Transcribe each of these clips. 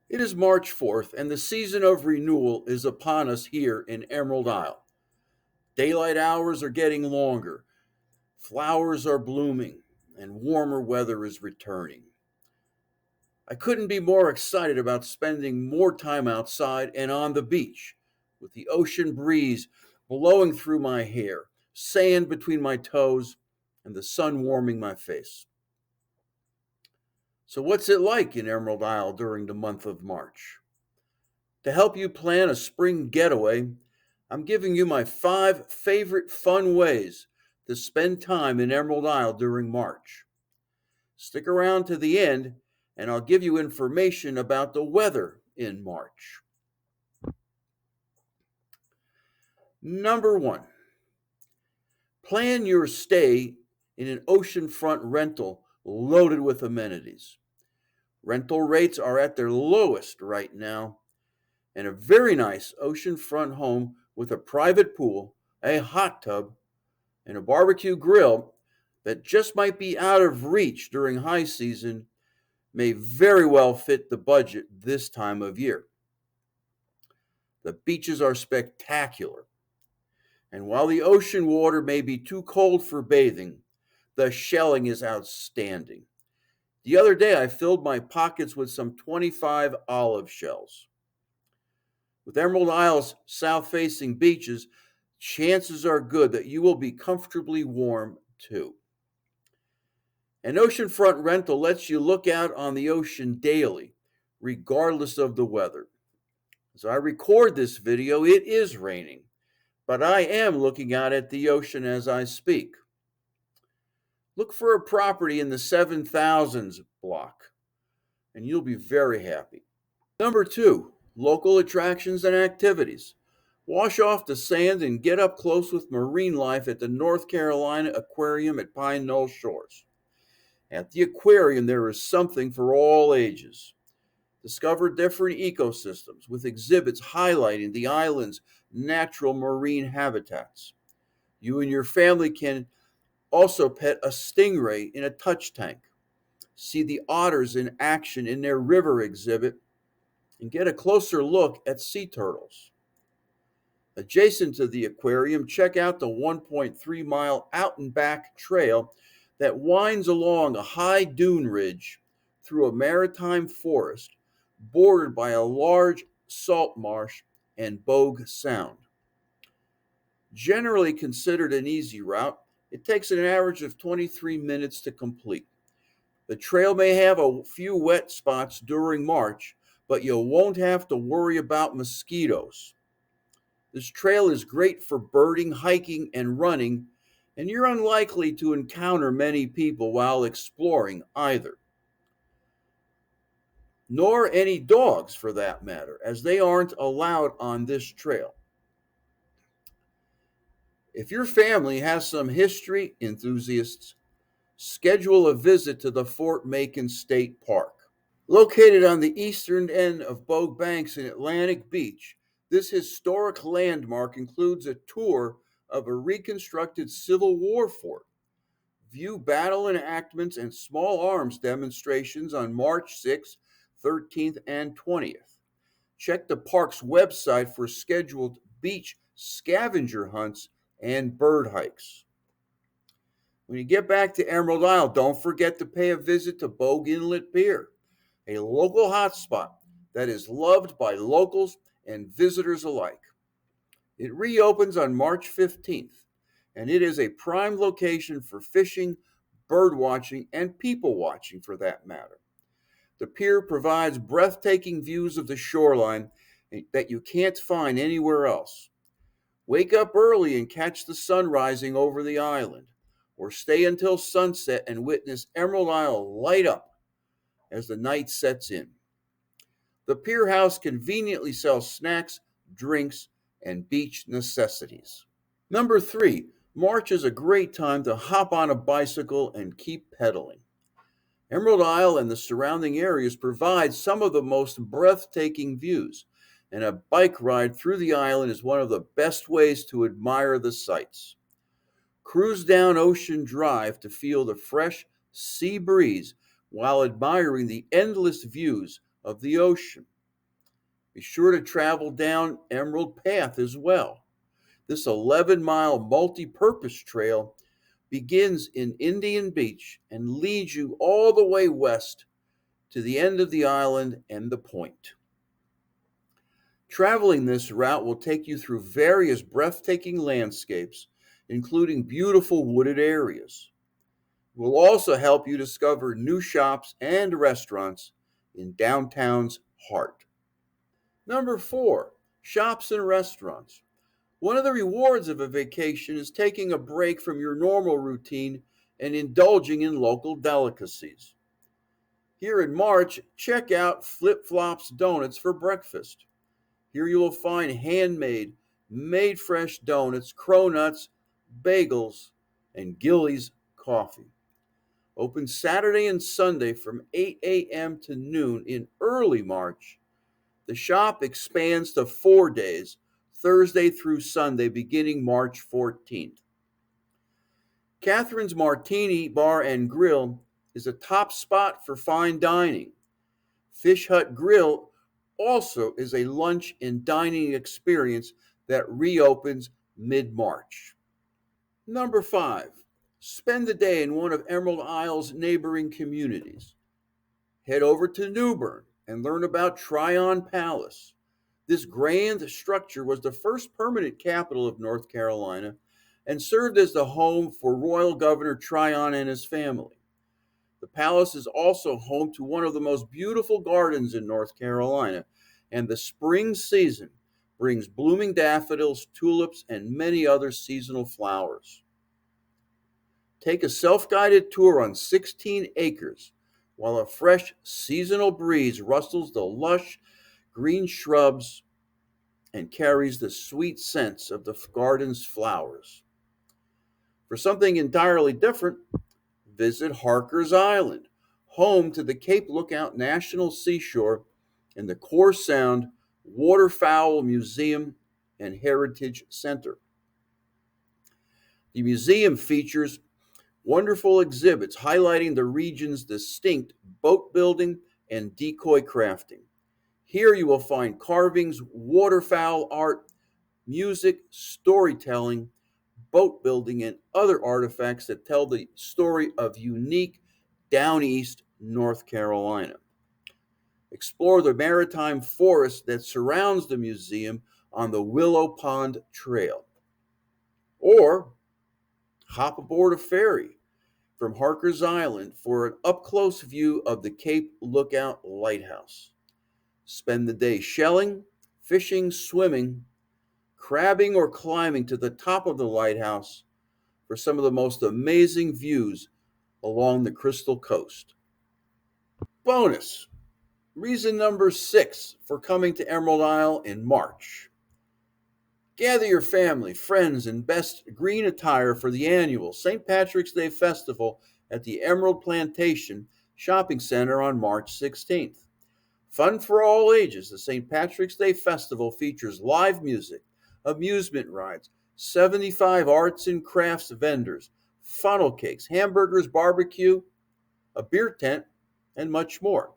It is March 4th, and the season of renewal is upon us here in Emerald Isle. Daylight hours are getting longer, flowers are blooming, and warmer weather is returning. I couldn't be more excited about spending more time outside and on the beach, with the ocean breeze blowing through my hair, sand between my toes, and the sun warming my face. So, what's it like in Emerald Isle during the month of March? To help you plan a spring getaway, I'm giving you my 5 favorite fun ways to spend time in Emerald Isle during March. Stick around to the end, and I'll give you information about the weather in March. Number 1, plan your stay in an oceanfront rental loaded with amenities. Rental rates are at their lowest right now, and a very nice oceanfront home with a private pool, a hot tub, and a barbecue grill that just might be out of reach during high season may very well fit the budget this time of year. The beaches are spectacular, and while the ocean water may be too cold for bathing, the shelling is outstanding. The other day I filled my pockets with some 25 olive shells. With Emerald Isle's south-facing beaches, chances are good that you will be comfortably warm too. An oceanfront rental lets you look out on the ocean daily, regardless of the weather. As I record this video, it is raining, but I am looking out at the ocean as I speak. Look for a property in the 7,000s block, and you'll be very happy. Number 2, local attractions and activities. Wash off the sand and get up close with marine life at the North Carolina Aquarium at Pine Knoll Shores. At the aquarium, there is something for all ages. Discover different ecosystems with exhibits highlighting the island's natural marine habitats. You and your family can also pet a stingray in a touch tank, see the otters in action in their river exhibit, and get a closer look at sea turtles. Adjacent to the aquarium, check out the 1.3-mile out and back trail that winds along a high dune ridge through a maritime forest bordered by a large salt marsh and Bogue Sound. Generally considered an easy route, it takes an average of 23 minutes to complete. The trail may have a few wet spots during March, but you won't have to worry about mosquitoes. This trail is great for birding, hiking, and running, and you're unlikely to encounter many people while exploring either. Nor any dogs for that matter, as they aren't allowed on this trail. If your family has some history enthusiasts, schedule a visit to the Fort Macon State Park. Located on the eastern end of Bogue Banks in Atlantic Beach, this historic landmark includes a tour of a reconstructed Civil War fort. View battle enactments and small arms demonstrations on March 6th, 13th, and 20th. Check the park's website for scheduled beach scavenger hunts and bird hikes. When you get back to Emerald Isle, don't forget to pay a visit to Bogue Inlet Pier, a local hotspot that is loved by locals and visitors alike. It reopens on March 15th, and it is a prime location for fishing, bird watching, and people watching for that matter. The pier provides breathtaking views of the shoreline that you can't find anywhere else. Wake up early and catch the sun rising over the island, or stay until sunset and witness Emerald Isle light up as the night sets in. The pier house conveniently sells snacks, drinks, and beach necessities. Number 3, March is a great time to hop on a bicycle and keep pedaling. Emerald Isle and the surrounding areas provide some of the most breathtaking views, and a bike ride through the island is one of the best ways to admire the sights. Cruise down Ocean Drive to feel the fresh sea breeze while admiring the endless views of the ocean. Be sure to travel down Emerald Path as well. This 11-mile multi-purpose trail begins in Indian Beach and leads you all the way west to the end of the island and the point. Traveling this route will take you through various breathtaking landscapes, including beautiful wooded areas. It will also help you discover new shops and restaurants in downtown's heart. Number 4, shops and restaurants. One of the rewards of a vacation is taking a break from your normal routine and indulging in local delicacies. Here in March, check out Flip Flops Donuts for breakfast. Here you will find handmade, made fresh donuts, cronuts, bagels, and Gillies coffee. Open Saturday and Sunday from 8 a.m. to noon in early March. The shop expands to 4 days, Thursday through Sunday, beginning March 14th. Catherine's Martini Bar and Grill is a top spot for fine dining. Fish Hut Grill also is a lunch and dining experience that reopens mid-March. Number 5, spend the day in one of Emerald Isle's neighboring communities. Head over to Newbern and learn about Tryon Palace. This grand structure was the first permanent capital of North Carolina and served as the home for Royal Governor Tryon and his family. The palace is also home to one of the most beautiful gardens in North Carolina, and the spring season brings blooming daffodils, tulips, and many other seasonal flowers. Take a self-guided tour on 16 acres while a fresh seasonal breeze rustles the lush green shrubs and carries the sweet scents of the garden's flowers. For something entirely different, visit Harker's Island, home to the Cape Lookout National Seashore and the Core Sound Waterfowl Museum and Heritage Center. The museum features wonderful exhibits highlighting the region's distinct boat building and decoy crafting. Here you will find carvings, waterfowl art, music, storytelling, boat building, and other artifacts that tell the story of unique Down East North Carolina. Explore the maritime forest that surrounds the museum on the Willow Pond Trail. Or hop aboard a ferry from Harker's Island for an up-close view of the Cape Lookout Lighthouse. Spend the day shelling, fishing, swimming, crabbing, or climbing to the top of the lighthouse for some of the most amazing views along the Crystal Coast. Bonus, reason number 6 for coming to Emerald Isle in March. Gather your family, friends, and best green attire for the annual St. Patrick's Day Festival at the Emerald Plantation Shopping Center on March 16th. Fun for all ages, the St. Patrick's Day Festival features live music, amusement rides, 75 arts and crafts vendors, funnel cakes, hamburgers, barbecue, a beer tent, and much more.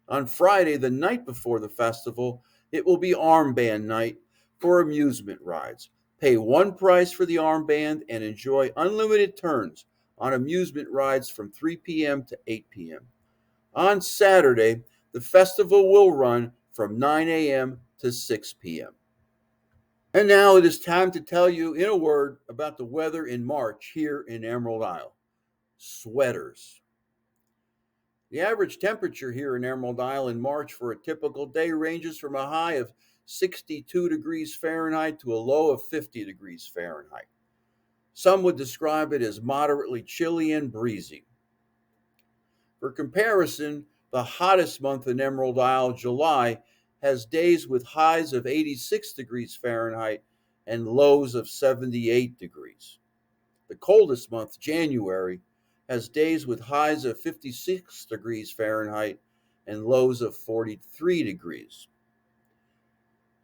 On Friday, the night before the festival, it will be armband night for amusement rides. Pay one price for the armband and enjoy unlimited turns on amusement rides from 3 p.m. to 8 p.m. On Saturday, the festival will run from 9 a.m. to 6 p.m. And now it is time to tell you in a word about the weather in March here in Emerald Isle. Sweaters. The average temperature here in Emerald Isle in March for a typical day ranges from a high of 62 degrees Fahrenheit to a low of 50 degrees Fahrenheit. Some would describe it as moderately chilly and breezy. For comparison, the hottest month in Emerald Isle, July, has days with highs of 86 degrees Fahrenheit and lows of 78 degrees. The coldest month, January, has days with highs of 56 degrees Fahrenheit and lows of 43 degrees.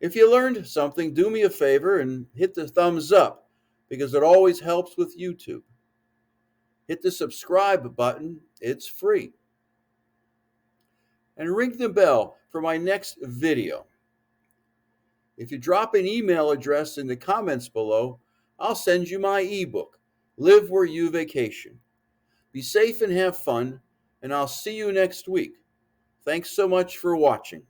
If you learned something, do me a favor and hit the thumbs up because it always helps with YouTube. Hit the subscribe button, it's free. And ring the bell for my next video. If you drop an email address in the comments below, I'll send you my ebook, Live Where You Vacation. Be safe and have fun, and I'll see you next week. Thanks so much for watching.